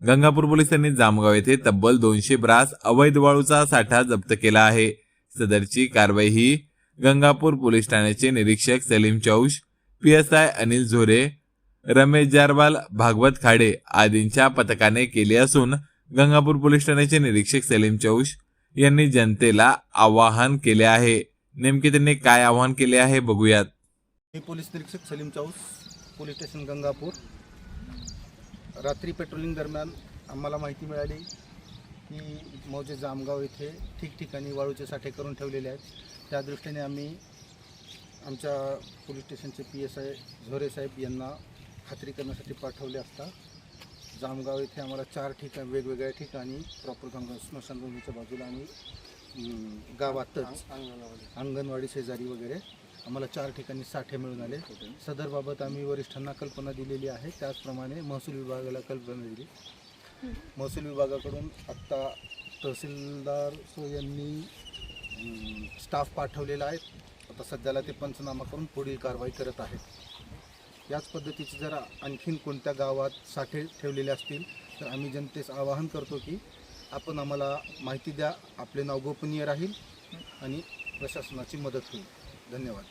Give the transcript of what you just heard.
गंगापूर पोलिसांनी जामगाव येथे तब्बल 200 ब्रास अवैध वाळूचा साठा जप्त केला आहे। सदरची कारवाई ही गंगापूर पोलीस ठाण्याचे निरीक्षक सलीम चौश, PSI अनिल झोरे, रमेश जारवाल, भागवत खाडे आदींच्या पथकाने केली असून गंगापूर पोलीस ठाण्याचे निरीक्षक सलीम चौश यांनी जनतेला आवाहन केले आहे। नेमके त्यांनी काय आवाहन केले आहे बघूयात। मी पोलीस निरीक्षक Salim chaos, police station Gangapur. रात्री पेट्रोलिंग दरम्यान आम्हाला माहिती मिळाली की मौजे जामगाव येथे ठिकठिकाणी वाळूचे साठे करून ठेवलेले आहेत। त्या दृष्टीने आम्ही आमच्या पोलीस स्टेशनचे PSI झोरे साहेब यांना खात्री करण्यासाठी पाठवले असता जामगाव येथे आम्हाला 4 ठिकाणी वेगवेगळ्या ठिकाणी प्रॉपर स्मशानभूमीच्या बाजूला आणि गावातच अंगणवाडी शेजारी वगैरे आम्हाला 4 ठिकाणी साठे मिळून आले। सदरबाबत आम्ही वरिष्ठांना कल्पना दिलेली आहे, त्याचप्रमाणे महसूल विभागाला कल्पना दिली। महसूल विभागाकडून आत्ता तहसीलदार यांनी स्टाफ पाठवलेला आहे। आता सध्याला ते पंचनामा करून पुढील कारवाई करत आहेत। याच पद्धतीचे जर आणखीन कोणत्या गावात साठे ठेवलेले असतील तर आम्ही जनतेस आवाहन करतो की आपण आम्हाला माहिती द्या, आपले नाव गोपनीय राहील आणि प्रशासनाची मदत होईल। धन्यवाद।